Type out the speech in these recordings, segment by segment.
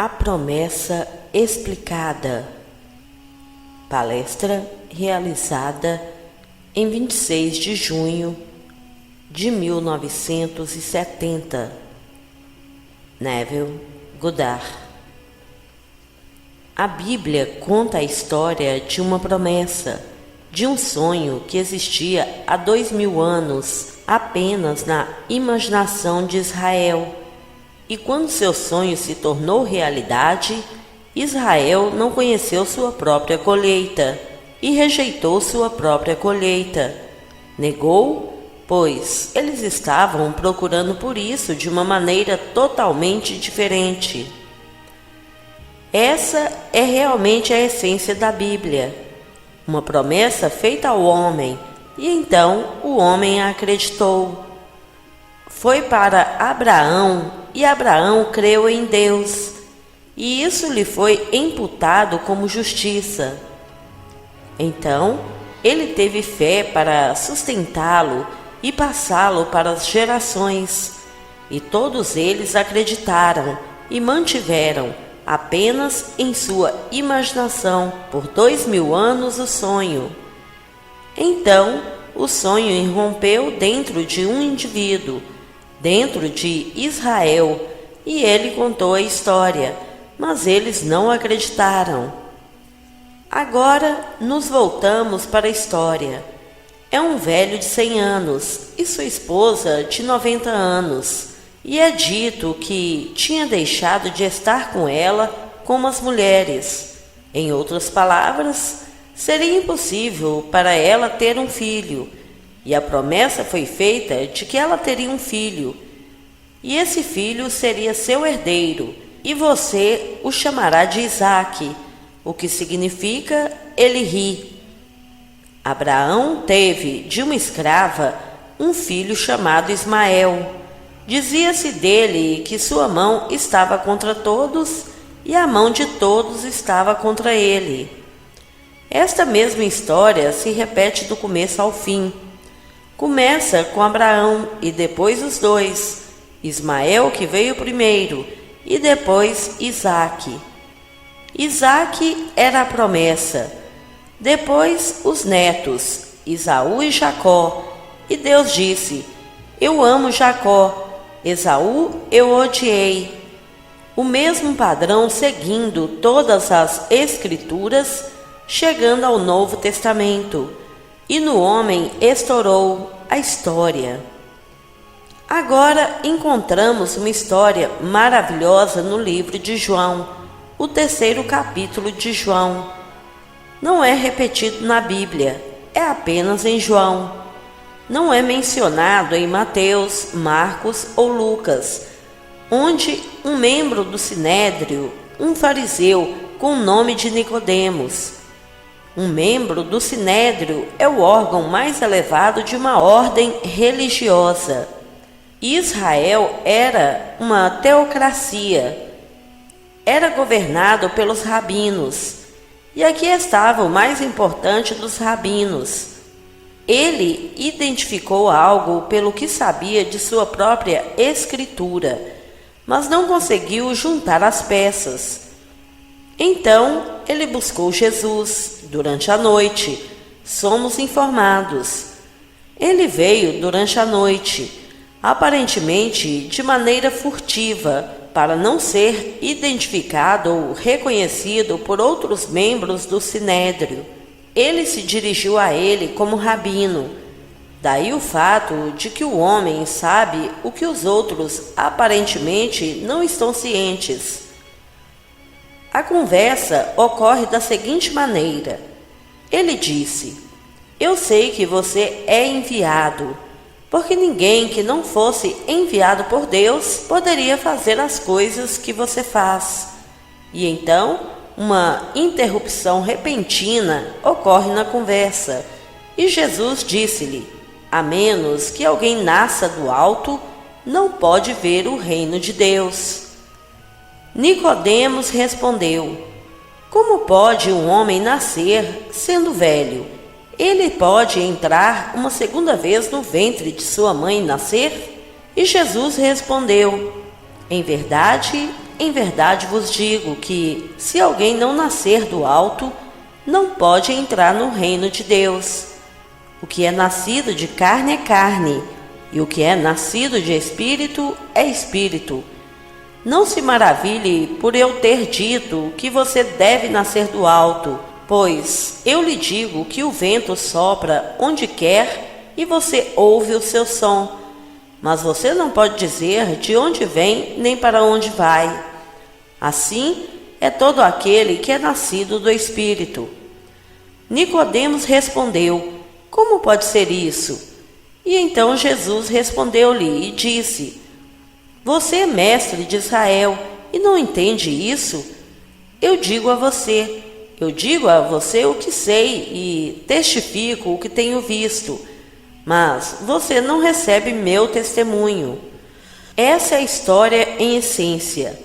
A promessa explicada. Palestra realizada em 26 de junho de 1970. Neville Goddard. A Bíblia conta a história de uma promessa, de um sonho que existia há 2000 anos apenas na imaginação de Israel. E quando seu sonho se tornou realidade, Israel não conheceu sua própria colheita e rejeitou sua própria colheita. Negou, pois eles estavam procurando por isso de uma maneira totalmente diferente. Essa é realmente a essência da Bíblia. Uma promessa feita ao homem, e então o homem a acreditou. Foi para Abraão, e Abraão creu em Deus, e isso lhe foi imputado como justiça. Então, ele teve fé para sustentá-lo e passá-lo para as gerações, e todos eles acreditaram e mantiveram apenas em sua imaginação por 2000 anos o sonho. Então, o sonho irrompeu dentro de um indivíduo, dentro de Israel, e ele contou a história, mas eles não acreditaram. Agora nos voltamos para a história. É um velho de 100 anos e sua esposa de 90 anos, e é dito que tinha deixado de estar com ela como as mulheres. Em outras palavras, seria impossível para ela ter um filho, e a promessa foi feita de que ela teria um filho, e esse filho seria seu herdeiro, e você o chamará de Isaque, o que significa ele ri. Abraão teve de uma escrava um filho chamado Ismael. Dizia-se dele que sua mão estava contra todos e a mão de todos estava contra ele. Esta mesma história se repete do começo ao fim. Começa com Abraão e depois os dois, Ismael que veio primeiro e depois Isaque. Isaque era a promessa, depois os netos, Esaú e Jacó, e Deus disse: eu amo Jacó, Esaú eu odiei. O mesmo padrão seguindo todas as escrituras, chegando ao Novo Testamento, e no homem estourou a história. Agora encontramos uma história maravilhosa no livro de João, o 3º capítulo de João. Não é repetido na Bíblia, é apenas em João. Não é mencionado em Mateus, Marcos ou Lucas, onde um membro do Sinédrio, um fariseu com o nome de Nicodemos. Um membro do Sinédrio é o órgão mais elevado de uma ordem religiosa. Israel era uma teocracia. Era governado pelos rabinos. E aqui estava o mais importante dos rabinos. Ele identificou algo pelo que sabia de sua própria escritura, mas não conseguiu juntar as peças. Então, ele buscou Jesus durante a noite. Somos informados. Ele veio durante a noite, aparentemente de maneira furtiva, para não ser identificado ou reconhecido por outros membros do Sinédrio. Ele se dirigiu a ele como rabino. Daí o fato de que o homem sabe o que os outros aparentemente não estão cientes. A conversa ocorre da seguinte maneira. Ele disse: eu sei que você é enviado, porque ninguém que não fosse enviado por Deus poderia fazer as coisas que você faz. E então, uma interrupção repentina ocorre na conversa, e Jesus disse-lhe: a menos que alguém nasça do alto, não pode ver o reino de Deus. Nicodemos respondeu: como pode um homem nascer sendo velho? Ele pode entrar uma segunda vez no ventre de sua mãe e nascer? E Jesus respondeu: em verdade, em verdade vos digo que, se alguém não nascer do alto, não pode entrar no reino de Deus. O que é nascido de carne é carne, e o que é nascido de espírito é espírito. Não se maravilhe por eu ter dito que você deve nascer do alto, pois eu lhe digo que o vento sopra onde quer e você ouve o seu som, mas você não pode dizer de onde vem nem para onde vai. Assim é todo aquele que é nascido do Espírito. Nicodemos respondeu: como pode ser isso? E então Jesus respondeu-lhe e disse: você é mestre de Israel e não entende isso? Eu digo a você o que sei e testifico o que tenho visto, mas você não recebe meu testemunho. Essa é a história em essência.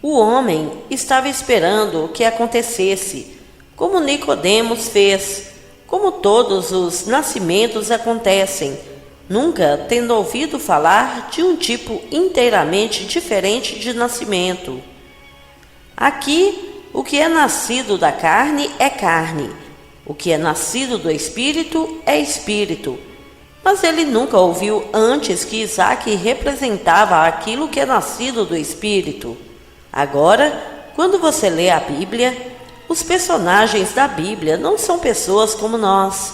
O homem estava esperando que acontecesse, como Nicodemos fez, como todos os nascimentos acontecem, nunca tendo ouvido falar de um tipo inteiramente diferente de nascimento. Aqui, o que é nascido da carne é carne, o que é nascido do espírito é espírito. Mas ele nunca ouviu antes que Isaque representava aquilo que é nascido do espírito. Agora, quando você lê a Bíblia, os personagens da Bíblia não são pessoas como nós.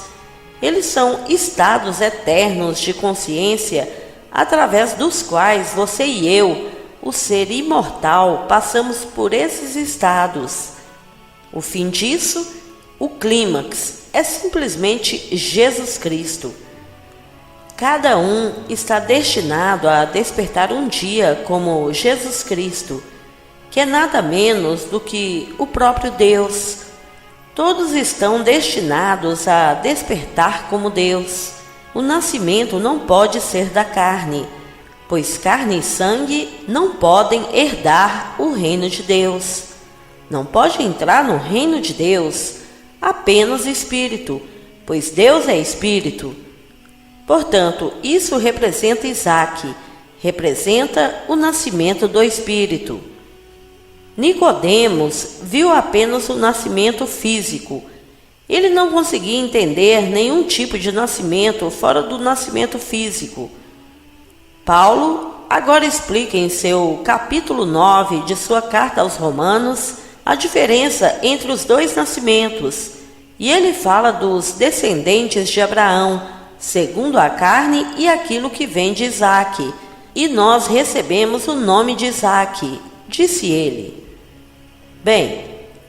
Eles são estados eternos de consciência através dos quais você e eu, o ser imortal, passamos por esses estados. O fim disso, o clímax, é simplesmente Jesus Cristo. Cada um está destinado a despertar um dia como Jesus Cristo, que é nada menos do que o próprio Deus. Todos estão destinados a despertar como Deus. O nascimento não pode ser da carne, pois carne e sangue não podem herdar o reino de Deus. Não pode entrar no reino de Deus apenas espírito, pois Deus é espírito. Portanto, isso representa Isaque, representa o nascimento do espírito. Nicodemos viu apenas o nascimento físico. Ele não conseguia entender nenhum tipo de nascimento fora do nascimento físico. Paulo agora explica em seu capítulo 9 de sua carta aos Romanos a diferença entre os dois nascimentos, e ele fala dos descendentes de Abraão, segundo a carne, e aquilo que vem de Isaque. E nós recebemos o nome de Isaque, disse ele. Bem,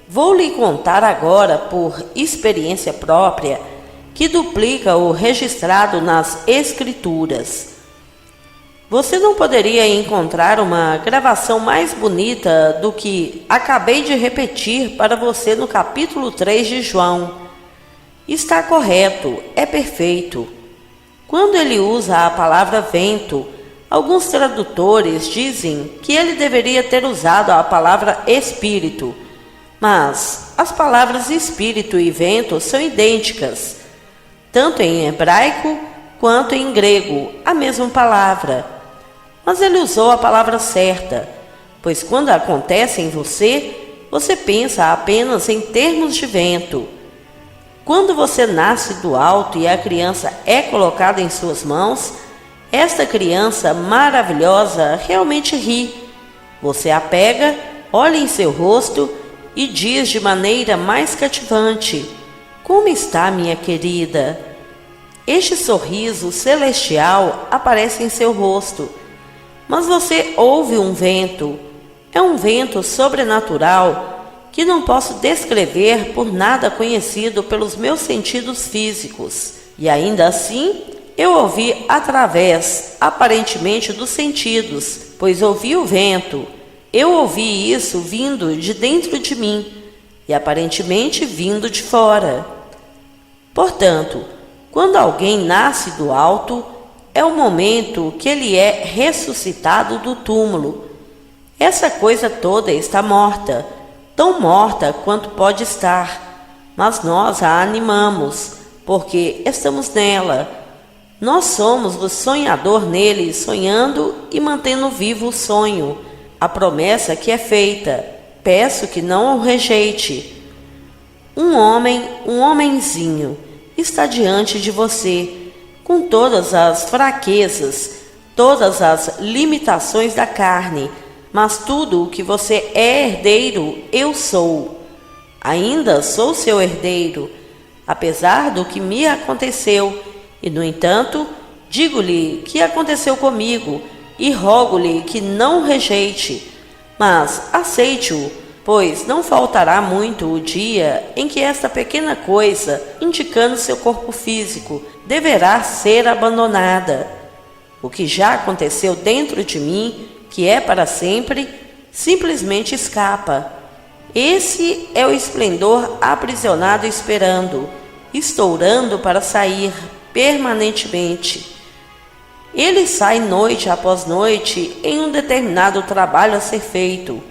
vou lhe contar agora, por experiência própria, que duplica o registrado nas Escrituras. Você não poderia encontrar uma gravação mais bonita do que acabei de repetir para você no capítulo 3 de João. Está correto, é perfeito. Quando ele usa a palavra vento, alguns tradutores dizem que ele deveria ter usado a palavra espírito, mas as palavras espírito e vento são idênticas, tanto em hebraico quanto em grego, a mesma palavra. Mas ele usou a palavra certa, pois quando acontece em você, você pensa apenas em termos de vento. Quando você nasce do alto e a criança é colocada em suas mãos, esta criança maravilhosa realmente ri. Você a pega, olha em seu rosto e diz de maneira mais cativante: como está, minha querida? Este sorriso celestial aparece em seu rosto, mas você ouve um vento. É um vento sobrenatural que não posso descrever por nada conhecido pelos meus sentidos físicos. E ainda assim, eu ouvi através, aparentemente, dos sentidos, pois ouvi o vento. Eu ouvi isso vindo de dentro de mim e aparentemente vindo de fora. Portanto, quando alguém nasce do alto, é o momento que ele é ressuscitado do túmulo. Essa coisa toda está morta, tão morta quanto pode estar, mas nós a animamos, porque estamos nela. Nós somos o sonhador nele, sonhando e mantendo vivo o sonho. a promessa que é feita. Peço que não o rejeite. Um homenzinho, está diante de você, com todas as fraquezas, todas as limitações da carne, mas tudo o que você é herdeiro, eu sou. Ainda sou seu herdeiro, apesar do que me aconteceu, e no entanto, digo-lhe que aconteceu comigo, e rogo-lhe que não o rejeite, mas aceite-o, pois não faltará muito o dia em que esta pequena coisa, indicando seu corpo físico, deverá ser abandonada. O que já aconteceu dentro de mim, que é para sempre, simplesmente escapa. Esse é o esplendor aprisionado esperando, estourando para sair permanentemente. Ele sai noite após noite em um determinado trabalho a ser feito,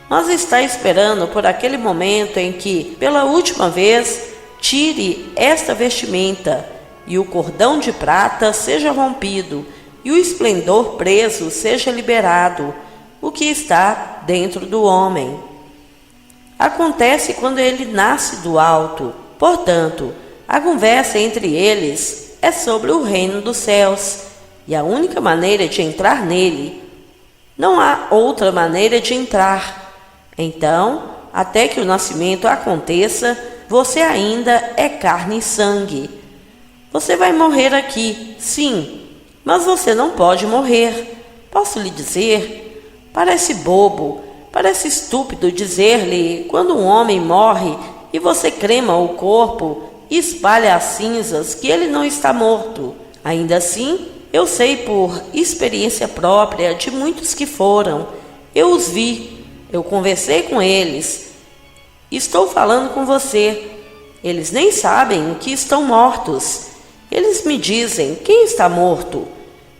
mas está esperando por aquele momento em que, pela última vez, tire esta vestimenta, e o cordão de prata seja rompido, e o esplendor preso seja liberado, o que está dentro do homem. Acontece quando ele nasce do alto. Portanto, a conversa entre eles é sobre o reino dos céus, e a única maneira de entrar nele. Não há outra maneira de entrar. Então, até que o nascimento aconteça, você ainda é carne e sangue. Você vai morrer aqui, sim, mas você não pode morrer. Posso lhe dizer? Parece bobo, parece estúpido dizer-lhe quando um homem morre e você crema o corpo e espalha as cinzas que ele não está morto. Ainda assim, eu sei por experiência própria de muitos que foram. Eu os vi, eu conversei com eles. Estou falando com você. Eles nem sabem que estão mortos. Eles me dizem, quem está morto?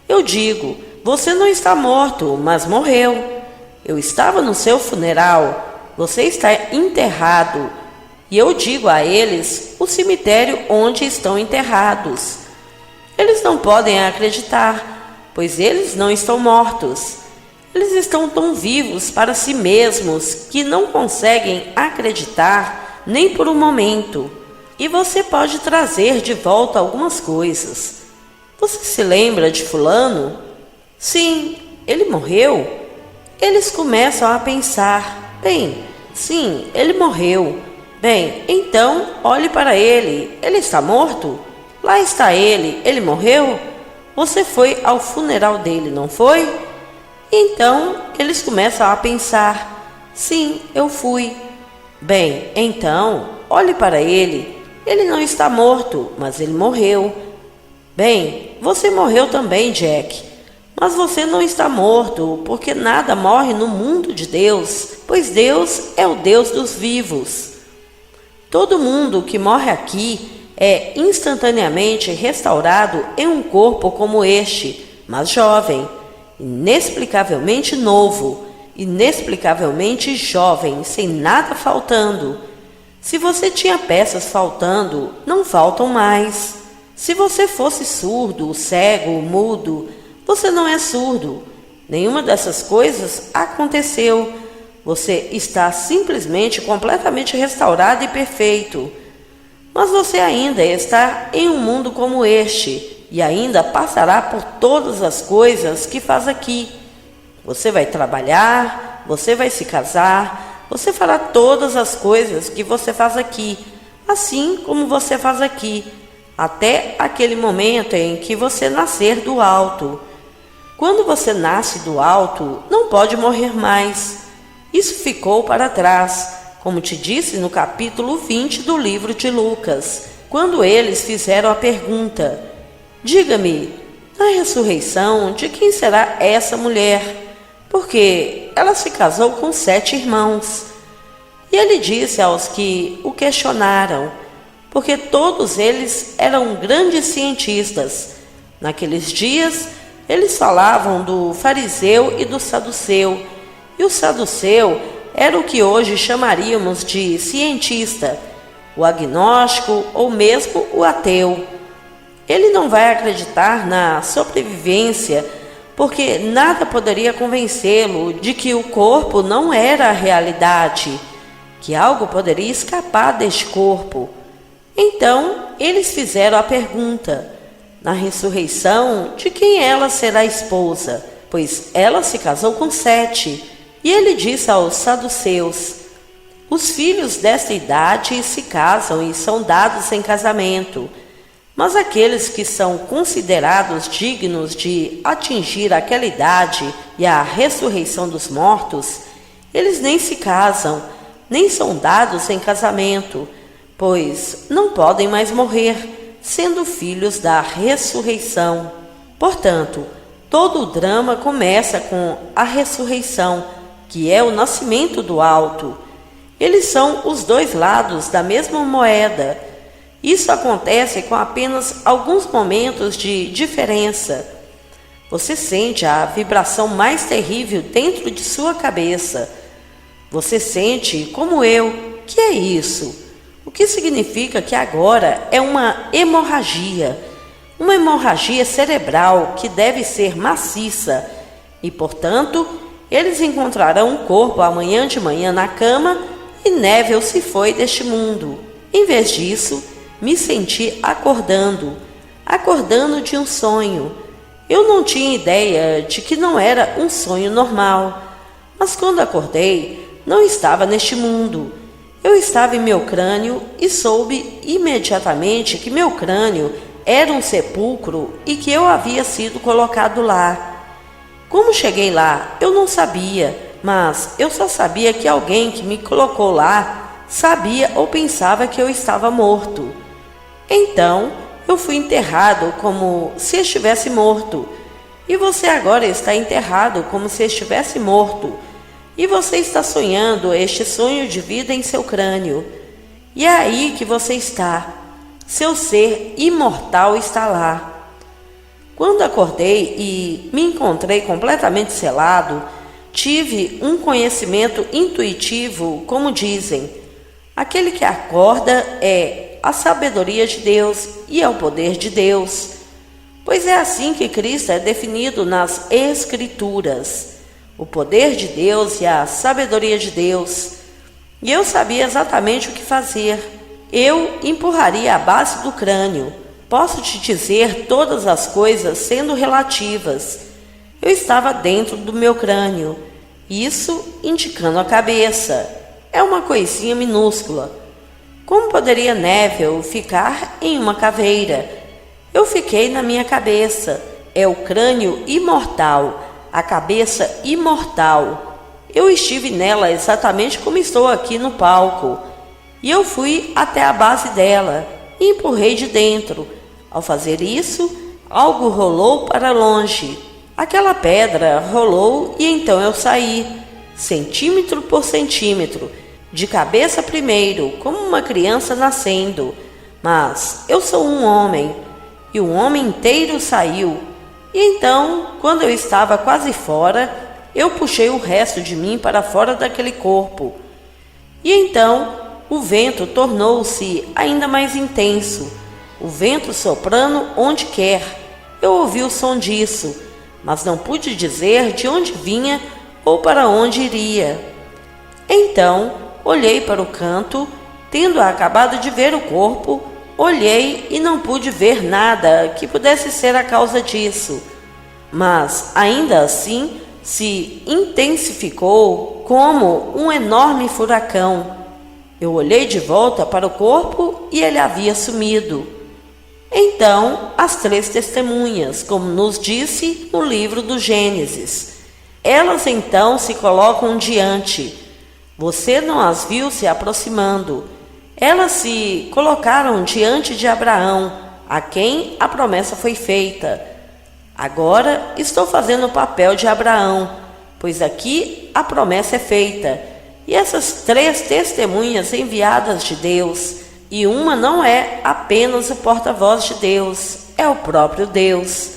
Eu digo, você não está morto, mas morreu. Eu estava no seu funeral. Você está enterrado. E eu digo a eles o cemitério onde estão enterrados. Eles não podem acreditar, pois eles não estão mortos. Eles estão tão vivos para si mesmos que não conseguem acreditar nem por um momento. E você pode trazer de volta algumas coisas. Você se lembra de fulano? Sim, ele morreu. Eles começam a pensar, bem, sim, ele morreu. Bem, então olhe para ele, ele está morto? Lá está ele morreu? Você foi ao funeral dele, não foi? Então eles começam a pensar, sim, eu fui. Bem, então olhe para ele não está morto, mas ele morreu. Bem, você morreu também, Jack, mas você não está morto, porque nada morre no mundo de Deus, pois Deus é o Deus dos vivos. Todo mundo que morre aqui é instantaneamente restaurado em um corpo como este, mas jovem, inexplicavelmente novo, inexplicavelmente jovem, sem nada faltando. Se você tinha peças faltando, não faltam mais. Se você fosse surdo, cego, mudo, você não é surdo. Nenhuma dessas coisas aconteceu. Você está simplesmente completamente restaurado e perfeito. Mas você ainda está em um mundo como este, e ainda passará por todas as coisas que faz aqui. Você vai trabalhar, você vai se casar, você fará todas as coisas que você faz aqui, assim como você faz aqui, até aquele momento em que você nascer do alto. Quando você nasce do alto, não pode morrer mais. Isso ficou para trás, como te disse no capítulo 20 do livro de Lucas, quando eles fizeram a pergunta: diga-me, na ressurreição, de quem será essa mulher? Porque ela se casou com 7 irmãos. E ele disse aos que o questionaram, porque todos eles eram grandes cientistas. Naqueles dias, eles falavam do fariseu e do saduceu, e o saduceu era o que hoje chamaríamos de cientista, o agnóstico ou mesmo o ateu. Ele não vai acreditar na sobrevivência porque nada poderia convencê-lo de que o corpo não era a realidade, que algo poderia escapar deste corpo. Então, eles fizeram a pergunta: na ressurreição, de quem ela será esposa? Pois ela se casou com 7. E ele disse aos saduceus: os filhos desta idade se casam e são dados em casamento, mas aqueles que são considerados dignos de atingir aquela idade e a ressurreição dos mortos, eles nem se casam, nem são dados em casamento, pois não podem mais morrer, sendo filhos da ressurreição. Portanto, todo o drama começa com a ressurreição, que é o nascimento do alto. Eles são os dois lados da mesma moeda. Isso acontece com apenas alguns momentos de diferença. Você sente a vibração mais terrível dentro de sua cabeça. Você sente, como eu, que é isso? O que significa que agora é uma hemorragia cerebral que deve ser maciça, e, portanto, eles encontrarão um corpo amanhã de manhã na cama e Neville se foi deste mundo. Em vez disso, me senti acordando de um sonho. Eu não tinha ideia de que não era um sonho normal, mas quando acordei, não estava neste mundo. Eu estava em meu crânio e soube imediatamente que meu crânio era um sepulcro e que eu havia sido colocado lá. Como cheguei lá, eu não sabia, mas eu só sabia que alguém que me colocou lá sabia ou pensava que eu estava morto. Então, eu fui enterrado como se estivesse morto. E você agora está enterrado como se estivesse morto. E você está sonhando este sonho de vida em seu crânio. E é aí que você está. Seu ser imortal está lá. Quando acordei e me encontrei completamente selado, tive um conhecimento intuitivo, como dizem. Aquele que acorda é a sabedoria de Deus e é o poder de Deus. Pois é assim que Cristo é definido nas Escrituras. O poder de Deus e a sabedoria de Deus. E eu sabia exatamente o que fazer. Eu empurraria a base do crânio. Posso te dizer todas as coisas sendo relativas. Eu estava dentro do meu crânio, isso indicando a cabeça. É uma coisinha minúscula. Como poderia Neville ficar em uma caveira? Eu fiquei na minha cabeça. É o crânio imortal, a cabeça imortal. Eu estive nela exatamente como estou aqui no palco. E eu fui até a base dela e empurrei de dentro. Ao fazer isso, algo rolou para longe. Aquela pedra rolou e então eu saí, centímetro por centímetro, de cabeça primeiro, como uma criança nascendo. Mas eu sou um homem, e o homem inteiro saiu. E então, quando eu estava quase fora, eu puxei o resto de mim para fora daquele corpo. E então, o vento tornou-se ainda mais intenso. O vento soprando onde quer. Eu ouvi o som disso, mas não pude dizer de onde vinha ou para onde iria. Então, olhei para o canto, tendo acabado de ver o corpo, olhei e não pude ver nada que pudesse ser a causa disso. Mas, ainda assim, se intensificou como um enorme furacão. Eu olhei de volta para o corpo e ele havia sumido. Então, as 3 testemunhas, como nos disse no livro do Gênesis. Elas então se colocam diante. Você não as viu se aproximando. Elas se colocaram diante de Abraão, a quem a promessa foi feita. Agora estou fazendo o papel de Abraão, pois aqui a promessa é feita. E essas 3 testemunhas enviadas de Deus, e uma não é apenas o porta-voz de Deus, é o próprio Deus.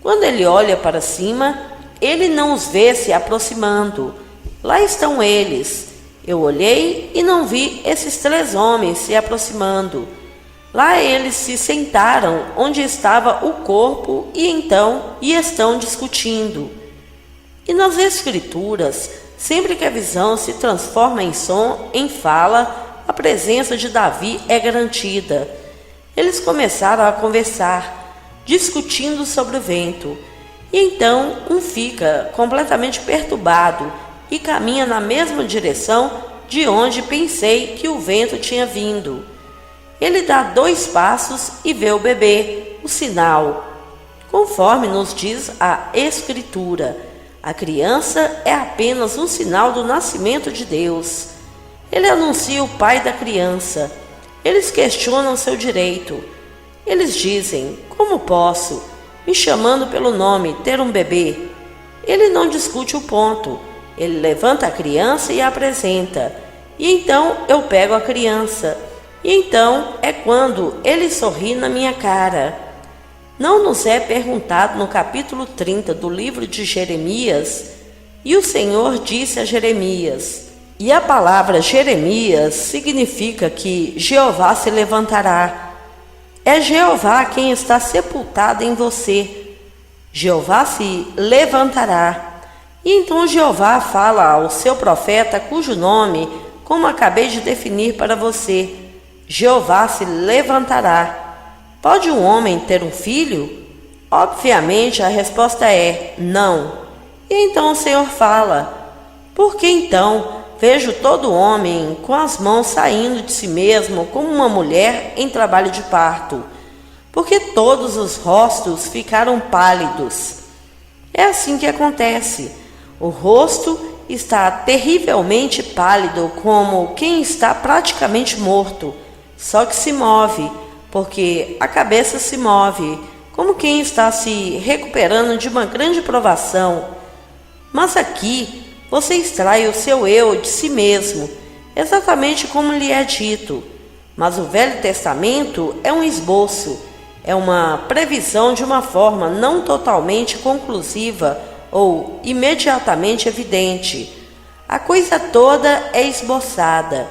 Quando ele olha para cima, ele não os vê se aproximando. Lá estão eles. Eu olhei e não vi esses 3 homens se aproximando. Lá eles se sentaram onde estava o corpo e estão discutindo. E nas Escrituras, sempre que a visão se transforma em som, em fala, a presença de Davi é garantida. Eles começaram a conversar, discutindo sobre o vento. E então um fica completamente perturbado e caminha na mesma direção de onde pensei que o vento tinha vindo. Ele dá 2 passos e vê o bebê, o sinal. Conforme nos diz a Escritura, a criança é apenas um sinal do nascimento de Deus. Ele anuncia o pai da criança. Eles questionam seu direito. Eles dizem: como posso, me chamando pelo nome, ter um bebê? Ele não discute o ponto. Ele levanta a criança e a apresenta. E então eu pego a criança. E então é quando ele sorri na minha cara. Não nos é perguntado no capítulo 30 do livro de Jeremias: e o Senhor disse a Jeremias. E a palavra Jeremias significa que Jeová se levantará. É Jeová quem está sepultado em você. Jeová se levantará. E então Jeová fala ao seu profeta, cujo nome, como acabei de definir para você, Jeová se levantará. Pode um homem ter um filho? Obviamente a resposta é não. E então o Senhor fala: por que então vejo todo homem com as mãos saindo de si mesmo como uma mulher em trabalho de parto? Porque todos os rostos ficaram pálidos. É assim que acontece. O rosto está terrivelmente pálido, como quem está praticamente morto, só que se move, porque a cabeça se move, como quem está se recuperando de uma grande provação. Mas aqui você extrai o seu eu de si mesmo, exatamente como lhe é dito. Mas o Velho Testamento é um esboço, é uma previsão de uma forma não totalmente conclusiva ou imediatamente evidente. A coisa toda é esboçada.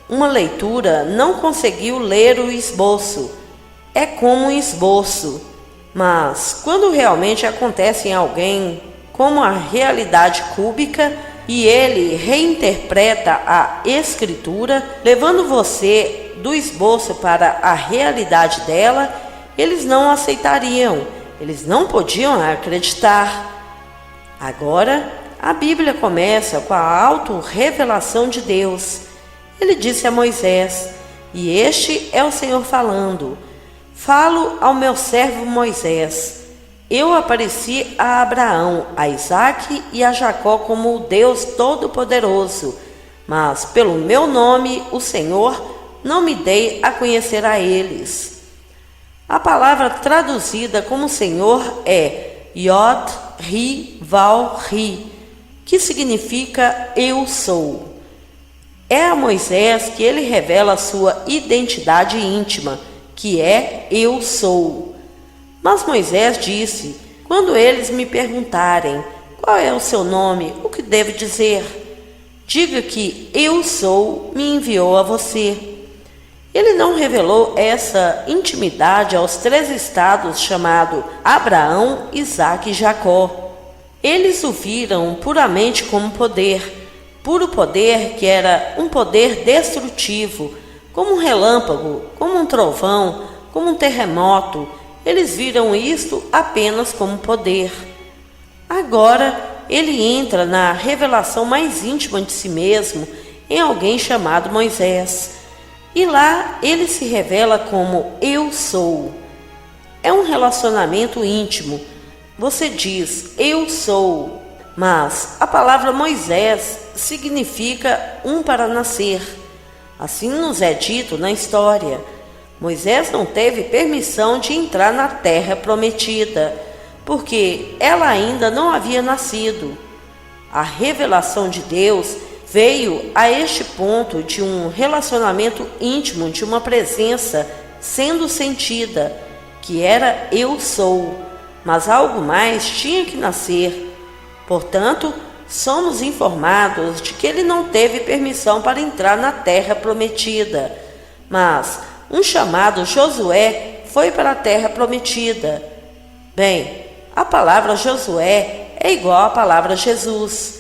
Uma leitura não conseguiu ler o esboço. É como um esboço. Mas quando realmente acontece em alguém, como a realidade cúbica, e ele reinterpreta a Escritura, levando você do esboço para a realidade dela, eles não aceitariam, eles não podiam acreditar. Agora, a Bíblia começa com a auto-revelação de Deus. Ele disse a Moisés, e este é o Senhor falando: falo ao meu servo Moisés. Eu apareci a Abraão, a Isaque e a Jacó como o Deus Todo-Poderoso, mas pelo meu nome, o Senhor, não me dei a conhecer a eles. A palavra traduzida como Senhor é Yod-Ri-Val-Ri, que significa eu sou. É a Moisés que ele revela a sua identidade íntima, que é eu sou. Mas Moisés disse: quando eles me perguntarem qual é o seu nome, o que devo dizer? Diga que eu sou me enviou a você. Ele não revelou essa intimidade aos 3 estados chamados Abraão, Isaque e Jacó. Eles o viram puramente como poder, puro poder que era um poder destrutivo, como um relâmpago, como um trovão, como um terremoto. Eles viram isto apenas como poder. Agora ele entra na revelação mais íntima de si mesmo em alguém chamado Moisés. E lá ele se revela como eu sou. É um relacionamento íntimo. Você diz eu sou, mas a palavra Moisés significa um para nascer. Assim nos é dito na história. Moisés não teve permissão de entrar na terra prometida, porque ela ainda não havia nascido. A revelação de Deus veio a este ponto de um relacionamento íntimo, de uma presença sendo sentida, que era eu sou, mas algo mais tinha que nascer. Portanto, somos informados de que ele não teve permissão para entrar na terra prometida, mas um chamado Josué foi para a terra prometida. Bem, a palavra Josué é igual à palavra Jesus.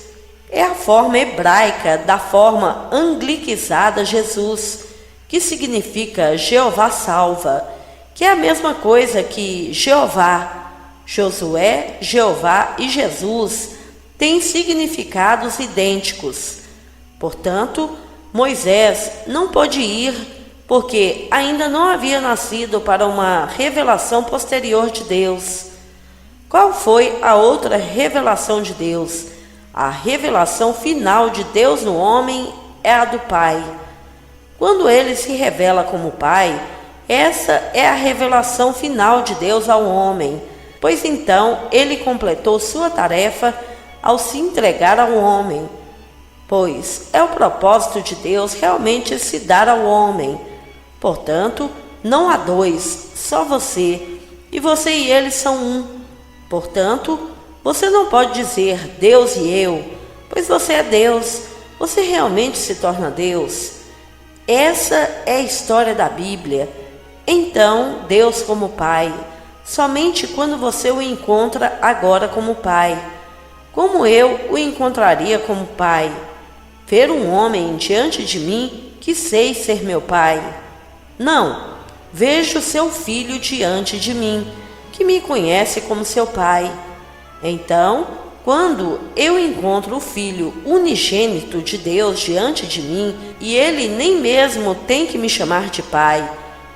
É a forma hebraica da forma anglicizada Jesus, que significa Jeová salva, que é a mesma coisa que Jeová. Josué, Jeová e Jesus têm significados idênticos. Portanto, Moisés não pôde ir porque ainda não havia nascido para uma revelação posterior de Deus. Qual foi a outra revelação de Deus? A revelação final de Deus no homem é a do Pai. Quando ele se revela como Pai, essa é a revelação final de Deus ao homem, pois então ele completou sua tarefa ao se entregar ao homem, pois é o propósito de Deus realmente se dar ao homem. Portanto, não há dois, só você, e você e ele são um. Portanto, você não pode dizer Deus e eu, pois você é Deus, você realmente se torna Deus. Essa é a história da Bíblia. Então, Deus como Pai, somente quando você o encontra agora como Pai. Como eu o encontraria como Pai? Ver um homem diante de mim que sei ser meu Pai. Não, vejo seu Filho diante de mim, que me conhece como seu Pai. Então, quando eu encontro o Filho unigênito de Deus diante de mim, e ele nem mesmo tem que me chamar de Pai,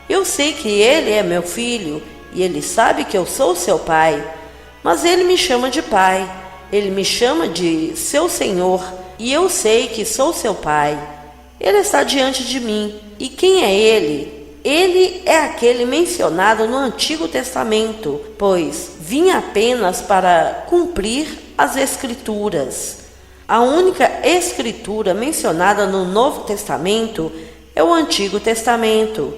eu sei que ele é meu Filho, e ele sabe que eu sou seu Pai, mas ele me chama de Pai, ele me chama de seu Senhor, e eu sei que sou seu Pai. Ele está diante de mim. E quem é ele? Ele é aquele mencionado no Antigo Testamento, pois vinha apenas para cumprir as Escrituras. A única Escritura mencionada no Novo Testamento é o Antigo Testamento.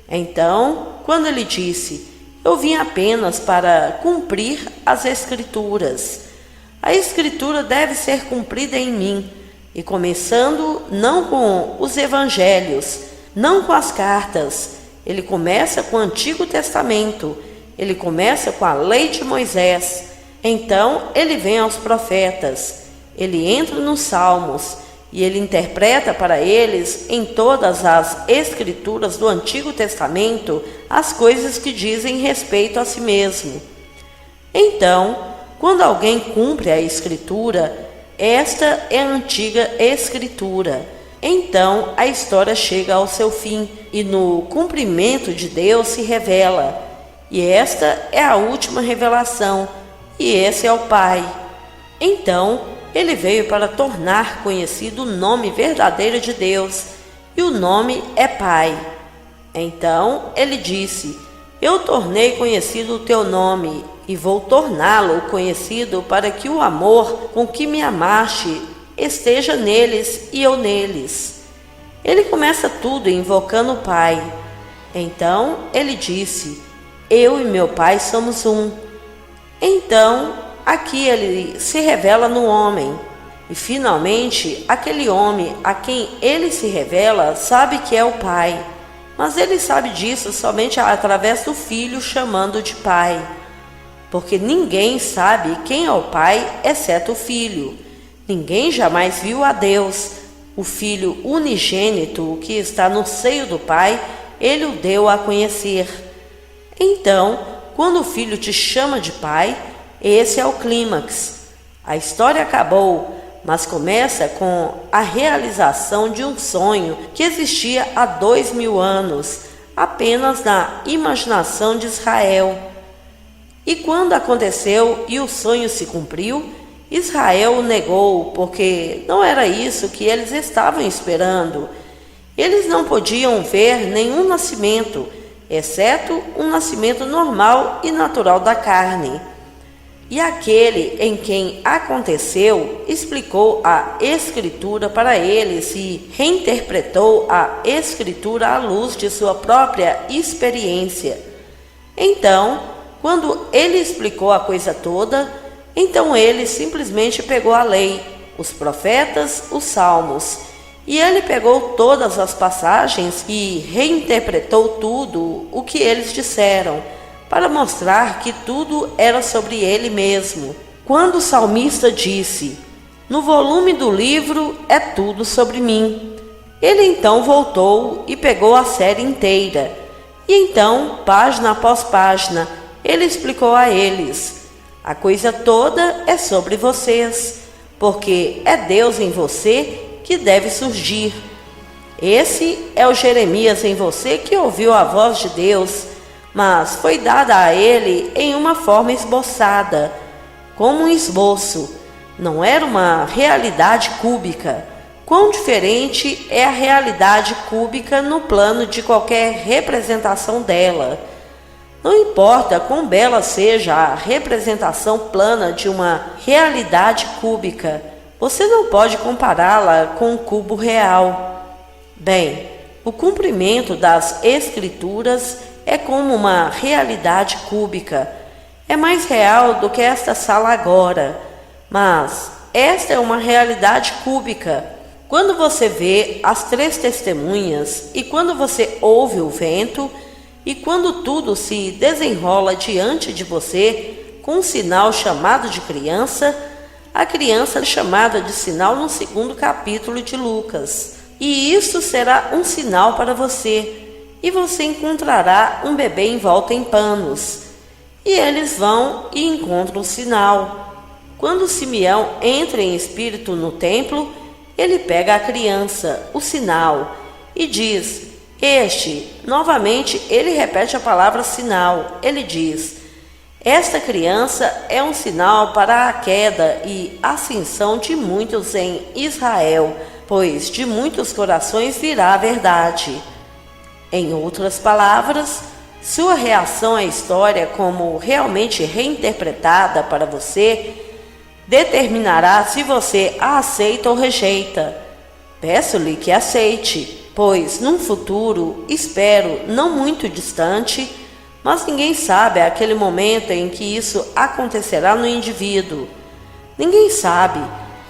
Então, quando ele disse, eu vim apenas para cumprir as Escrituras, a Escritura deve ser cumprida em mim, e começando não com os Evangelhos, não com as cartas. Ele começa com o Antigo Testamento, ele começa com a lei de Moisés, então ele vem aos profetas, ele entra nos Salmos, e ele interpreta para eles, em todas as Escrituras do Antigo Testamento, as coisas que dizem respeito a si mesmo. Então, quando alguém cumpre a Escritura, esta é a antiga Escritura. Então a história chega ao seu fim, e no cumprimento de Deus se revela. E esta é a última revelação, e esse é o Pai. Então ele veio para tornar conhecido o nome verdadeiro de Deus, e o nome é Pai. Então ele disse, eu tornei conhecido o teu nome, e vou torná-lo conhecido para que o amor com que me amaste esteja neles e eu neles. Ele começa tudo invocando o Pai. Então ele disse, eu e meu Pai somos um. Então aqui ele se revela no homem. E finalmente aquele homem a quem ele se revela sabe que é o Pai. Mas ele sabe disso somente através do Filho chamando de Pai. Porque ninguém sabe quem é o Pai, exceto o Filho. Ninguém jamais viu a Deus. O Filho unigênito, que está no seio do Pai, ele o deu a conhecer. Então, quando o Filho te chama de Pai, esse é o clímax. A história acabou, mas começa com a realização de um sonho que existia há 2000 anos, apenas na imaginação de Israel. E quando aconteceu e o sonho se cumpriu, Israel o negou, porque não era isso que eles estavam esperando. Eles não podiam ver nenhum nascimento, exceto um nascimento normal e natural da carne. E aquele em quem aconteceu explicou a Escritura para eles e reinterpretou a Escritura à luz de sua própria experiência. Então, quando ele explicou a coisa toda, então ele simplesmente pegou a lei, os profetas, os salmos, E ele pegou todas as passagens e reinterpretou tudo o que eles disseram, para mostrar que tudo era sobre ele mesmo. Quando o salmista disse: "No volume do livro é tudo sobre mim", ele então voltou e pegou a série inteira. E então, página após página, ele explicou a eles: "A coisa toda é sobre vocês, porque é Deus em você que deve surgir. Esse é o Jeremias em você que ouviu a voz de Deus, mas foi dada a ele em uma forma esboçada, como um esboço. Não era uma realidade cúbica. Quão diferente é a realidade cúbica no plano de qualquer representação dela. Não importa quão bela seja a representação plana de uma realidade cúbica, você não pode compará-la com um cubo real. Bem, o cumprimento das Escrituras é como uma realidade cúbica. É mais real do que esta sala agora, mas esta é uma realidade cúbica. Quando você vê as 3 testemunhas, e quando você ouve o vento, e quando tudo se desenrola diante de você com um sinal chamado de criança, a criança é chamada de sinal no 2º capítulo de Lucas. E isto será um sinal para você, e você encontrará um bebê envolto em panos. E eles vão e encontram o sinal. Quando Simeão entra em espírito no templo, ele pega a criança, o sinal, e diz: novamente ele repete a palavra sinal. Ele diz: esta criança é um sinal para a queda e ascensão de muitos em Israel, pois de muitos corações virá a verdade. Em outras palavras, sua reação à história como realmente reinterpretada para você determinará se você a aceita ou rejeita. Peço-lhe que aceite, pois num futuro, espero, não muito distante, mas ninguém sabe aquele momento em que isso acontecerá no indivíduo. Ninguém sabe,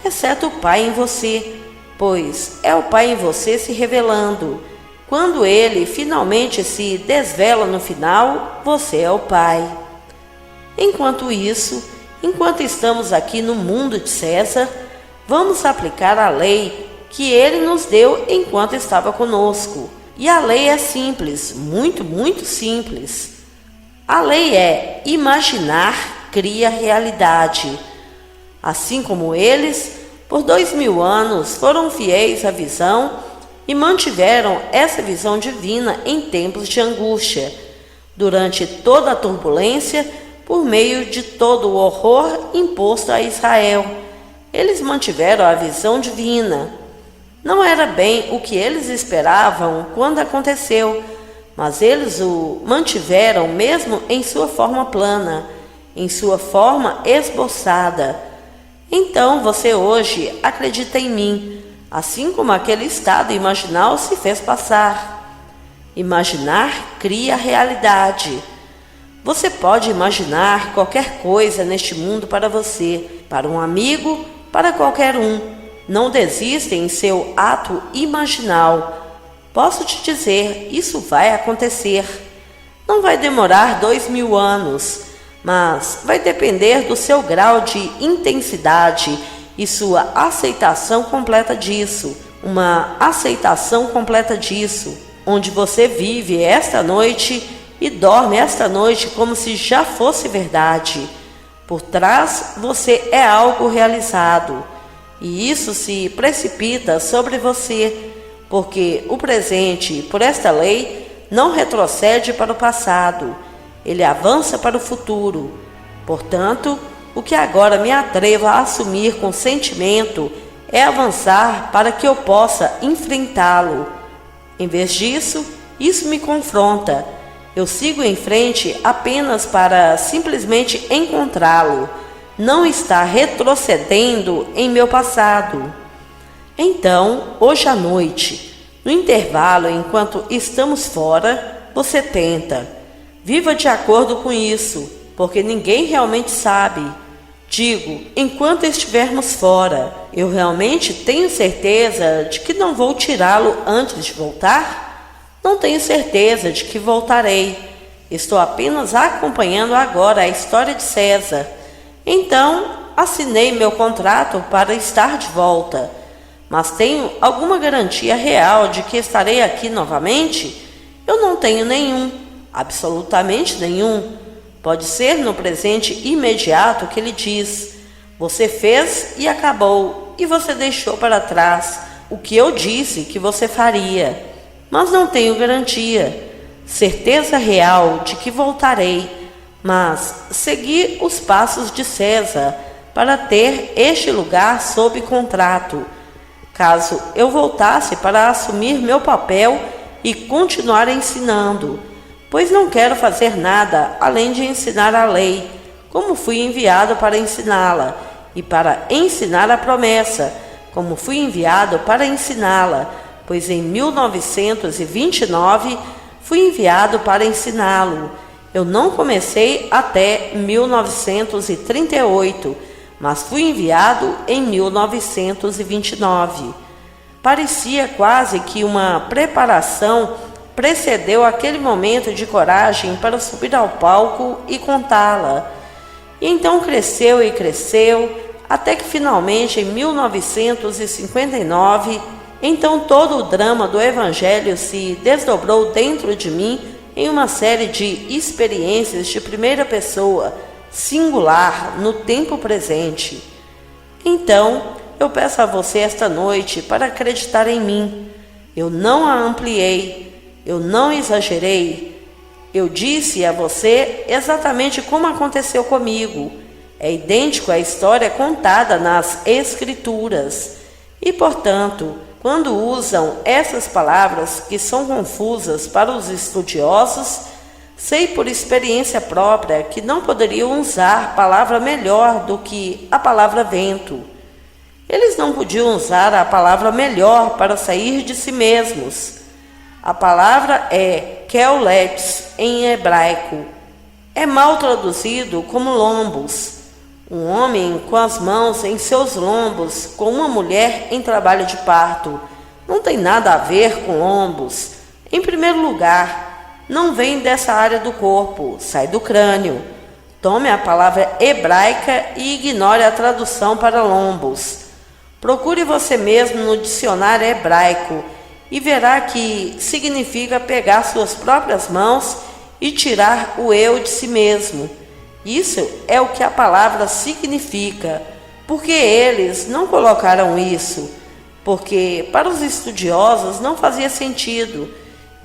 exceto o Pai em você, pois é o Pai em você se revelando. Quando ele finalmente se desvela no final, você é o Pai. Enquanto isso, enquanto estamos aqui no mundo de César, vamos aplicar a lei que ele nos deu enquanto estava conosco. E a lei é simples, muito, muito simples. A lei é: imaginar cria realidade. Assim como eles, por 2000 anos, foram fiéis à visão e mantiveram essa visão divina em tempos de angústia, durante toda a turbulência, por meio de todo o horror imposto a Israel. Eles mantiveram a visão divina. Não era bem o que eles esperavam quando aconteceu, mas eles o mantiveram mesmo em sua forma plana, em sua forma esboçada. Então você hoje acredita em mim, assim como aquele estado imaginal se fez passar. Imaginar cria realidade. Você pode imaginar qualquer coisa neste mundo para você, para um amigo, para qualquer um. Não desista em seu ato imaginal. Posso te dizer, isso vai acontecer. Não vai demorar 2000 anos, mas vai depender do seu grau de intensidade e sua aceitação completa disso. Uma aceitação completa disso, onde você vive esta noite e dorme esta noite como se já fosse verdade. Por trás, você é algo realizado, e isso se precipita sobre você, porque o presente, por esta lei, não retrocede para o passado, ele avança para o futuro. Portanto, o que agora me atrevo a assumir com sentimento é avançar para que eu possa enfrentá-lo. Em vez disso, isso me confronta. Eu sigo em frente apenas para simplesmente encontrá-lo, não está retrocedendo em meu passado. Então, hoje à noite, no intervalo enquanto estamos fora, você tenta. Viva de acordo com isso, porque ninguém realmente sabe. Digo, enquanto estivermos fora, eu realmente tenho certeza de que não vou tirá-lo antes de voltar? Não tenho certeza de que voltarei. Estou apenas acompanhando agora a história de César. Então, assinei meu contrato para estar de volta. Mas tenho alguma garantia real de que estarei aqui novamente? Eu não tenho nenhum, absolutamente nenhum. Pode ser no presente imediato que ele diz: você fez e acabou, e você deixou para trás o que eu disse que você faria. Mas não tenho garantia, certeza real de que voltarei, mas segui os passos de César para ter este lugar sob contrato. Caso eu voltasse para assumir meu papel e continuar ensinando, pois não quero fazer nada além de ensinar a lei, como fui enviado para ensiná-la, e para ensinar a promessa, como fui enviado para ensiná-la, pois em 1929 fui enviado para ensiná-lo. Eu não comecei até 1938, mas fui enviado em 1929. Parecia quase que uma preparação precedeu aquele momento de coragem para subir ao palco e contá-la. E então cresceu e cresceu, até que finalmente em 1959, então todo o drama do Evangelho se desdobrou dentro de mim em uma série de experiências de primeira pessoa, singular, no tempo presente. Então, eu peço a você esta noite para acreditar em mim. Eu não a ampliei, eu não exagerei. Eu disse a você exatamente como aconteceu comigo. É idêntico à história contada nas Escrituras. E, portanto, quando usam essas palavras que são confusas para os estudiosos, sei por experiência própria que não poderiam usar palavra melhor do que a palavra vento. Eles não podiam usar a palavra melhor para sair de si mesmos. A palavra é keoletz em hebraico. É mal traduzido como lombos. Um homem com as mãos em seus lombos, com uma mulher em trabalho de parto. Não tem nada a ver com lombos. Em primeiro lugar, não vem dessa área do corpo, sai do crânio. Tome a palavra hebraica e ignore a tradução para lombos. Procure você mesmo no dicionário hebraico e verá que significa pegar suas próprias mãos e tirar o eu de si mesmo. Isso é o que a palavra significa, porque eles não colocaram isso, porque para os estudiosos não fazia sentido,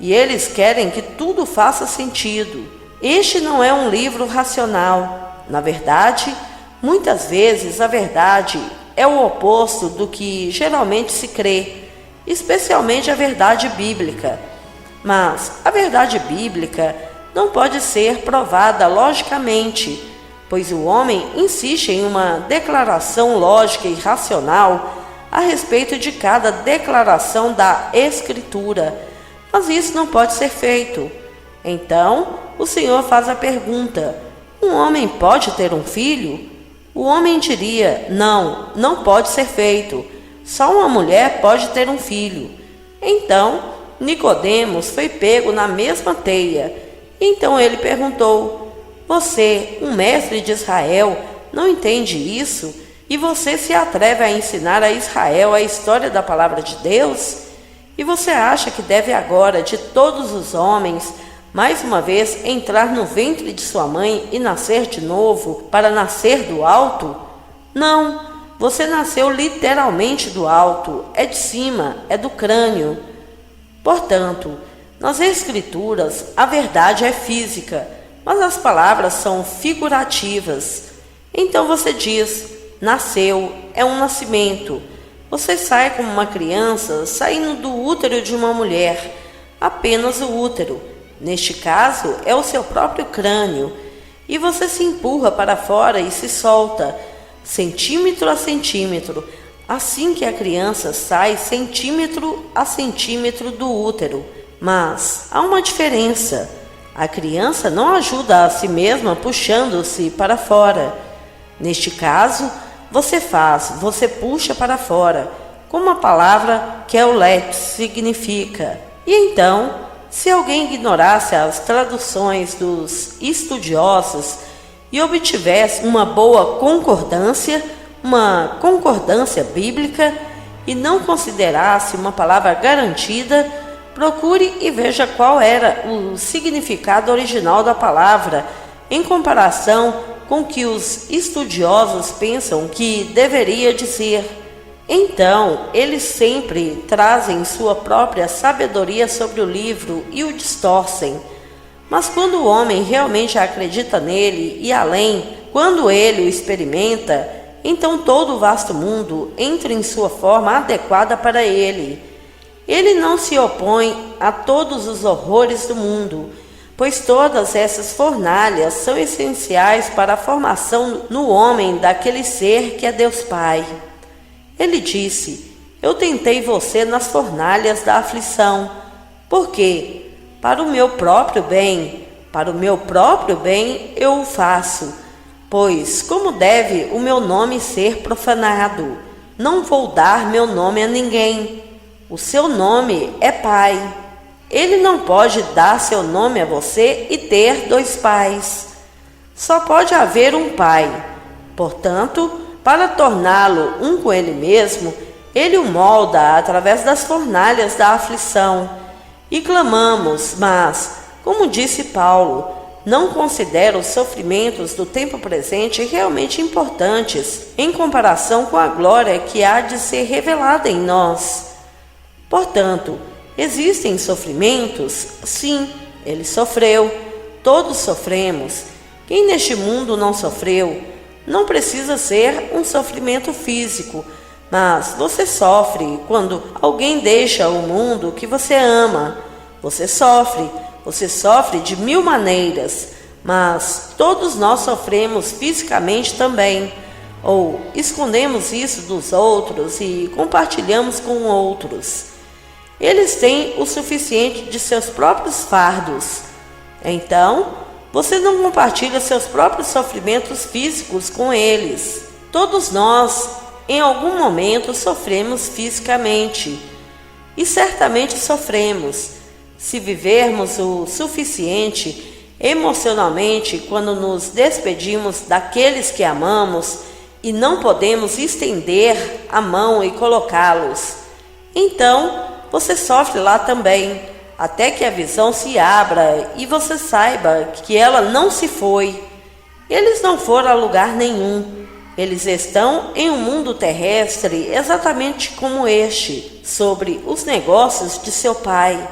e eles querem que tudo faça sentido. Este não é um livro racional. Na verdade, muitas vezes a verdade é o oposto do que geralmente se crê, especialmente a verdade bíblica. Mas a verdade bíblica não pode ser provada logicamente, pois o homem insiste em uma declaração lógica e racional a respeito de cada declaração da Escritura, mas isso não pode ser feito. Então, o Senhor faz a pergunta: um homem pode ter um filho? O homem diria: não, não pode ser feito. Só uma mulher pode ter um filho. Então, Nicodemos foi pego na mesma teia. Então ele perguntou: você, um mestre de Israel, não entende isso? E você se atreve a ensinar a Israel a história da palavra de Deus? E você acha que deve agora, de todos os homens, mais uma vez entrar no ventre de sua mãe e nascer de novo, para nascer do alto? Não, você nasceu literalmente do alto, é de cima, é do crânio. Portanto, nas Escrituras, a verdade é física, mas as palavras são figurativas. Então você diz: nasceu, é um nascimento. Você sai como uma criança saindo do útero de uma mulher, apenas o útero. Neste caso, é o seu próprio crânio. E você se empurra para fora e se solta, centímetro a centímetro, assim que a criança sai centímetro a centímetro do útero. Mas há uma diferença. A criança não ajuda a si mesma puxando-se para fora. Neste caso, você puxa para fora, como a palavra keolet significa. E então, se alguém ignorasse as traduções dos estudiosos e obtivesse uma concordância bíblica, e não considerasse uma palavra garantida, procure e veja qual era o significado original da palavra em comparação com o que os estudiosos pensam que deveria dizer. Então, eles sempre trazem sua própria sabedoria sobre o livro e o distorcem. Mas quando o homem realmente acredita nele e além, quando ele o experimenta, então todo o vasto mundo entra em sua forma adequada para ele. Ele não se opõe a todos os horrores do mundo, pois todas essas fornalhas são essenciais para a formação no homem daquele ser que é Deus Pai. Ele disse: eu tentei você nas fornalhas da aflição. Por quê? Para o meu próprio bem eu o faço. Pois como deve o meu nome ser profanado? Não vou dar meu nome a ninguém. O seu nome é Pai. Ele não pode dar seu nome a você e ter dois pais. Só pode haver um Pai. Portanto, para torná-lo um com ele mesmo, ele o molda através das fornalhas da aflição. E clamamos, mas, como disse Paulo, não considero os sofrimentos do tempo presente realmente importantes em comparação com a glória que há de ser revelada em nós. Portanto, existem sofrimentos? Sim, ele sofreu. Todos sofremos. Quem neste mundo não sofreu? Não precisa ser um sofrimento físico, mas você sofre quando alguém deixa o mundo que você ama. Você sofre de mil maneiras, mas todos nós sofremos fisicamente também, ou escondemos isso dos outros e compartilhamos com outros. Eles têm o suficiente de seus próprios fardos. Então, você não compartilha seus próprios sofrimentos físicos com eles. Todos nós, em algum momento, sofremos fisicamente, e certamente sofremos. Se vivermos o suficiente emocionalmente quando nos despedimos daqueles que amamos e não podemos estender a mão e colocá-los, então você sofre lá também, até que a visão se abra e você saiba que ela não se foi. Eles não foram a lugar nenhum. Eles estão em um mundo terrestre exatamente como este, sobre os negócios de seu Pai.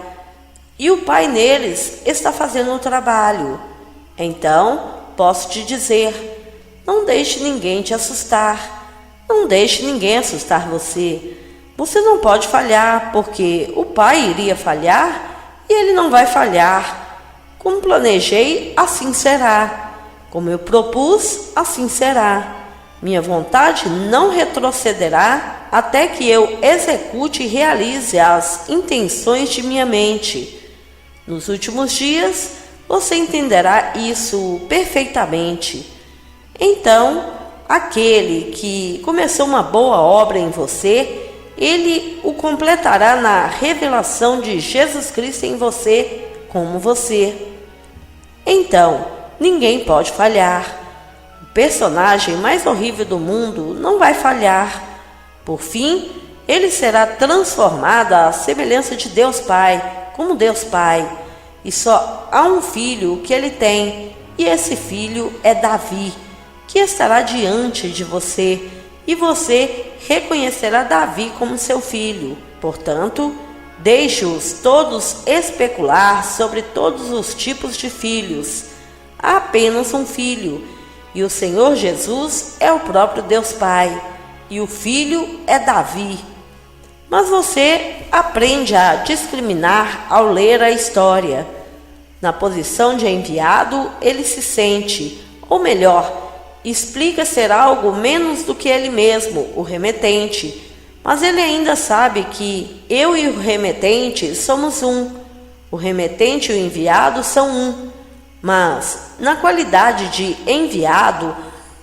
E o Pai neles está fazendo o trabalho. Então, posso te dizer, não deixe ninguém te assustar. Não deixe ninguém assustar você. Você não pode falhar, porque o Pai iria falhar e ele não vai falhar. Como planejei, assim será. Como eu propus, assim será. Minha vontade não retrocederá até que eu execute e realize as intenções de minha mente. Nos últimos dias, você entenderá isso perfeitamente. Então, aquele que começou uma boa obra em você, ele o completará na revelação de Jesus Cristo em você, como você. Então, ninguém pode falhar. O personagem mais horrível do mundo não vai falhar. Por fim, ele será transformado à semelhança de Deus Pai, como Deus Pai, e só há um filho que ele tem, e esse filho é Davi, que estará diante de você, e você reconhecerá Davi como seu filho. Portanto, deixe-os todos especular sobre todos os tipos de filhos. Há apenas um filho, e o Senhor Jesus é o próprio Deus Pai, e o filho é Davi. Mas você aprende a discriminar ao ler a história. Na posição de enviado, ele se sente, ou melhor, explica ser algo menos do que ele mesmo, o remetente. Mas ele ainda sabe que eu e o remetente somos um. O remetente e o enviado são um. Mas, na qualidade de enviado,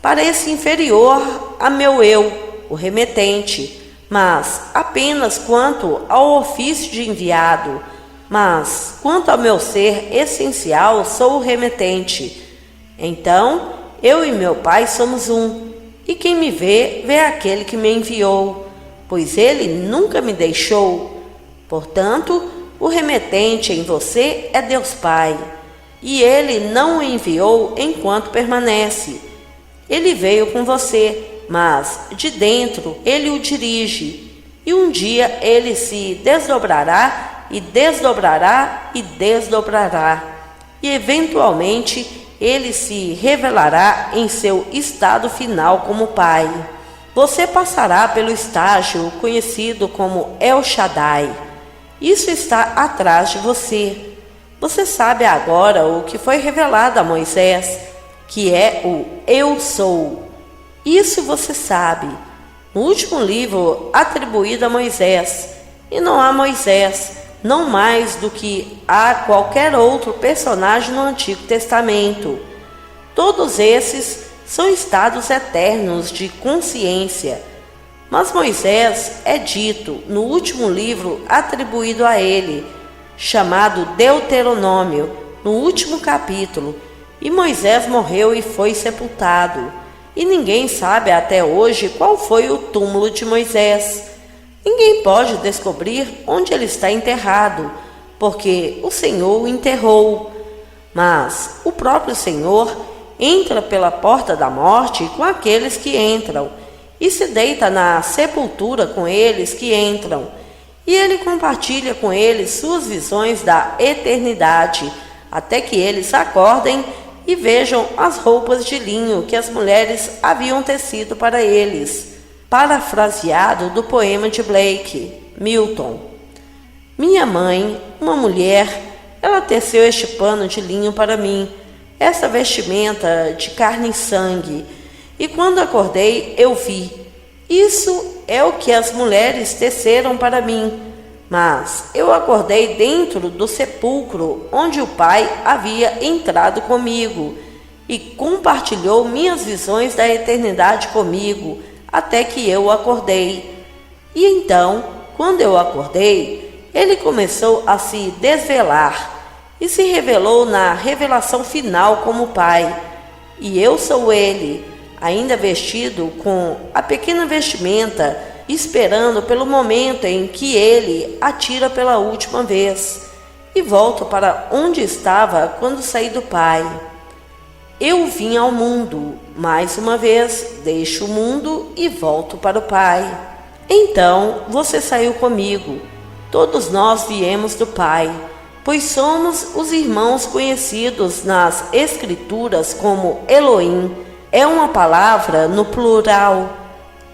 pareça inferior a meu eu, o remetente, mas apenas quanto ao ofício de enviado. Mas quanto ao meu ser essencial, sou o remetente. Então, eu e meu Pai somos um, e quem me vê, vê aquele que me enviou, pois ele nunca me deixou. Portanto, o remetente em você é Deus Pai, e ele não o enviou enquanto permanece. Ele veio com você, mas de dentro ele o dirige, e um dia ele se desdobrará e desdobrará e desdobrará, e eventualmente ele se revelará em seu estado final como Pai. Você passará pelo estágio conhecido como El Shaddai. Isso está atrás de você. Você sabe agora o que foi revelado a Moisés, que é o Eu Sou. Isso você sabe. No último livro atribuído a Moisés, e não há Moisés, não mais do que há qualquer outro personagem no Antigo Testamento. Todos esses são estados eternos de consciência. Mas Moisés é dito no último livro atribuído a ele, chamado Deuteronômio, no último capítulo, e Moisés morreu e foi sepultado. E ninguém sabe até hoje qual foi o túmulo de Moisés. Ninguém pode descobrir onde ele está enterrado, porque o Senhor o enterrou. Mas o próprio Senhor entra pela porta da morte com aqueles que entram, e se deita na sepultura com eles que entram, e ele compartilha com eles suas visões da eternidade, até que eles acordem e vejam as roupas de linho que as mulheres haviam tecido para eles. Parafraseado do poema de Blake, Milton. Minha mãe, uma mulher, ela teceu este pano de linho para mim, essa vestimenta de carne e sangue, e quando acordei eu vi. Isso é o que as mulheres teceram para mim, mas eu acordei dentro do sepulcro onde o Pai havia entrado comigo e compartilhou minhas visões da eternidade comigo, até que eu acordei. E então, quando eu acordei, ele começou a se desvelar e se revelou na revelação final como Pai. E eu sou ele, ainda vestido com a pequena vestimenta, esperando pelo momento em que ele atira pela última vez e volto para onde estava quando saí do Pai. Eu vim ao mundo, mais uma vez, deixo o mundo e volto para o Pai. Então você saiu comigo. Todos nós viemos do Pai, pois somos os irmãos conhecidos nas Escrituras como Elohim. É uma palavra no plural.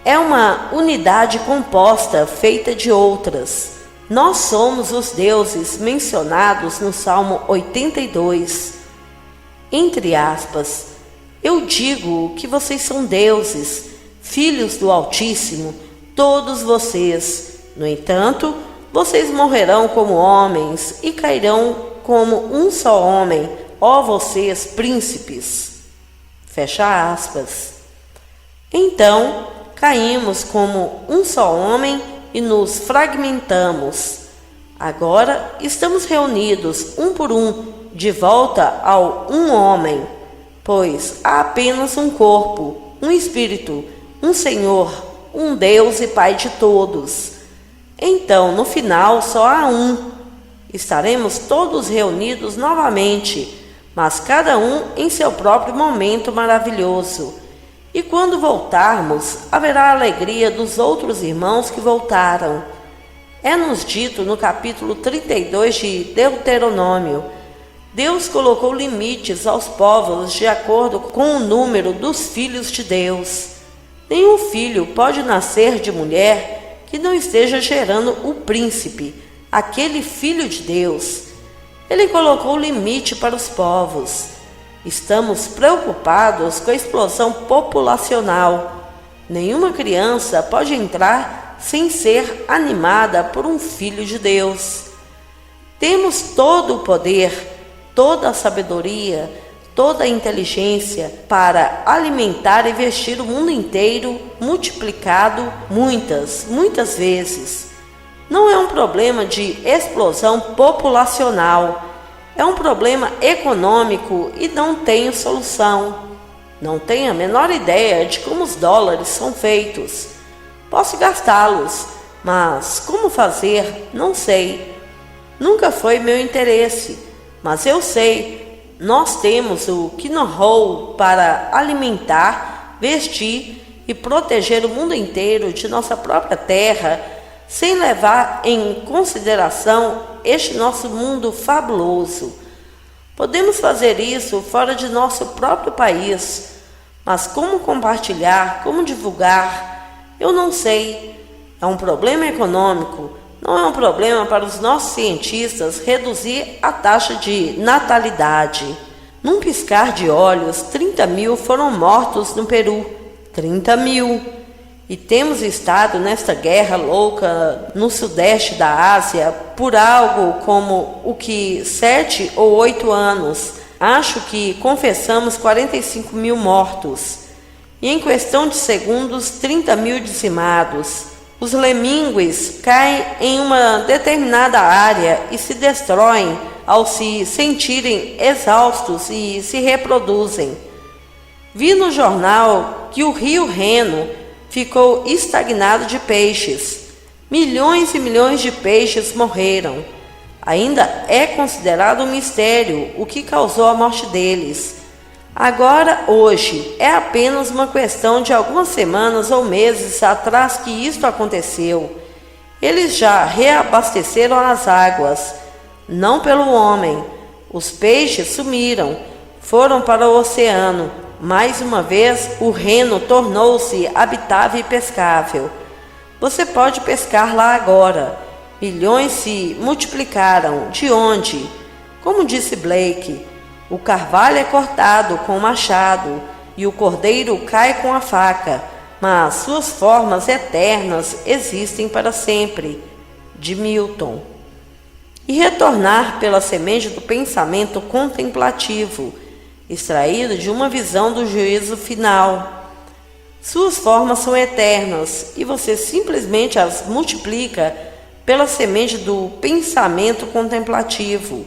É uma unidade composta, feita de outras. Nós somos os deuses mencionados no Salmo 82. Entre aspas, eu digo que vocês são deuses, filhos do Altíssimo, todos vocês. No entanto, vocês morrerão como homens e cairão como um só homem, ó vocês príncipes. Fecha aspas. Então, caímos como um só homem e nos fragmentamos. Agora estamos reunidos um por um, de volta ao um homem, pois há apenas um corpo, um espírito, um Senhor, um Deus e Pai de todos. Então, no final, só há um. Estaremos todos reunidos novamente, mas cada um em seu próprio momento maravilhoso. E quando voltarmos, haverá a alegria dos outros irmãos que voltaram. É-nos dito no capítulo 32 de Deuteronômio: Deus colocou limites aos povos de acordo com o número dos filhos de Deus. Nenhum filho pode nascer de mulher que não esteja gerando o príncipe, aquele filho de Deus. Ele colocou limite para os povos. Estamos preocupados com a explosão populacional. Nenhuma criança pode entrar sem ser animada por um filho de Deus. Temos todo o poder, toda a sabedoria, toda a inteligência para alimentar e vestir o mundo inteiro, multiplicado muitas vezes. Não é um problema de explosão populacional, é um problema econômico e não tenho solução. Não tenho a menor ideia de como os dólares são feitos. Posso gastá-los, mas como fazer, não sei. Nunca foi meu interesse, mas eu sei, nós temos o know-how para alimentar, vestir e proteger o mundo inteiro de nossa própria terra, sem levar em consideração este nosso mundo fabuloso. Podemos fazer isso fora de nosso próprio país, mas como compartilhar, como divulgar, eu não sei. É um problema econômico, não é um problema para os nossos cientistas reduzir a taxa de natalidade. Num piscar de olhos, 30 mil foram mortos no Peru. 30 mil. E temos estado nesta guerra louca no sudeste da Ásia por algo como o que 7 ou 8 anos. Acho que confessamos 45 mil mortos. E em questão de segundos, 30 mil dizimados. Os lemíngues caem em uma determinada área e se destroem ao se sentirem exaustos e se reproduzem. Vi no jornal que o rio Reno ficou estagnado de peixes. Milhões e milhões de peixes morreram. Ainda é considerado um mistério o que causou a morte deles. Agora, hoje, é apenas uma questão de algumas semanas ou meses atrás que isto aconteceu. Eles já reabasteceram as águas, não pelo homem. Os peixes sumiram, foram para o oceano. Mais uma vez, o Reno tornou-se habitável e pescável. Você pode pescar lá agora. Milhões se multiplicaram. De onde? Como disse Blake, o carvalho é cortado com o machado e o cordeiro cai com a faca, mas suas formas eternas existem para sempre. De Milton. E retornar pela semente do pensamento contemplativo, extraído de uma visão do juízo final. Suas formas são eternas e você simplesmente as multiplica pela semente do pensamento contemplativo.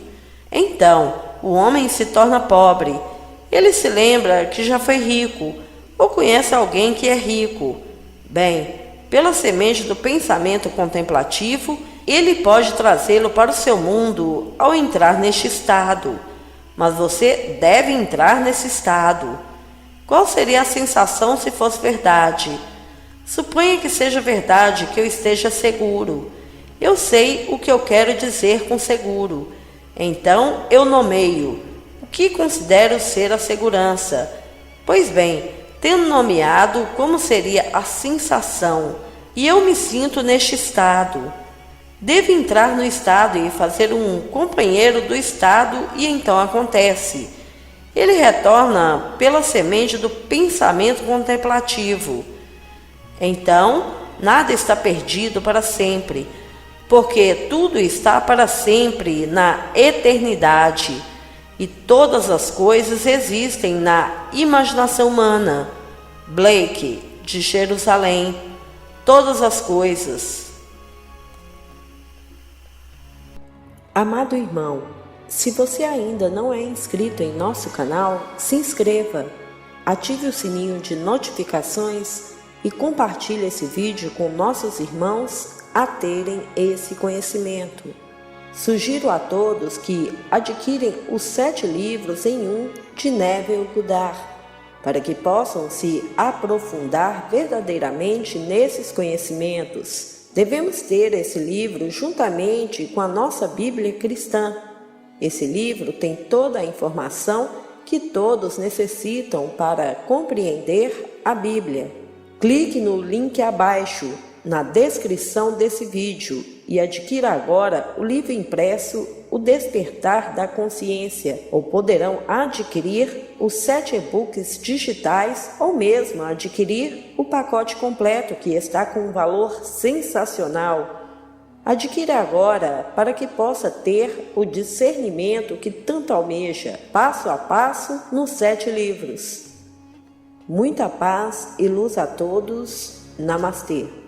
Então, o homem se torna pobre. Ele se lembra que já foi rico ou conhece alguém que é rico. Bem, pela semente do pensamento contemplativo, ele pode trazê-lo para o seu mundo ao entrar neste estado. Mas você deve entrar nesse estado. Qual seria a sensação se fosse verdade? Suponha que seja verdade que eu esteja seguro. Eu sei o que eu quero dizer com seguro. Então eu nomeio o que considero ser a segurança. Pois bem, tendo nomeado como seria a sensação, e eu me sinto neste estado. Devo entrar no estado e fazer um companheiro do estado, e então acontece. Ele retorna pela semente do pensamento contemplativo. Então, nada está perdido para sempre, porque tudo está para sempre na eternidade, e todas as coisas existem na imaginação humana. Blake, de Jerusalém. Todas as coisas. Amado irmão, se você ainda não é inscrito em nosso canal, se inscreva, ative o sininho de notificações e compartilhe esse vídeo com nossos irmãos a terem esse conhecimento. Sugiro a todos que adquirem os 7 livros em um de Neville Goddard, para que possam se aprofundar verdadeiramente nesses conhecimentos. Devemos ter esse livro juntamente com a nossa Bíblia cristã. Esse livro tem toda a informação que todos necessitam para compreender a Bíblia. Clique no link abaixo, na descrição desse vídeo, e adquira agora o livro impresso O Despertar da Consciência, ou poderão adquirir os 7 e-books digitais ou mesmo adquirir o pacote completo, que está com um valor sensacional. Adquira agora para que possa ter o discernimento que tanto almeja, passo a passo, nos 7 livros. Muita paz e luz a todos. Namastê.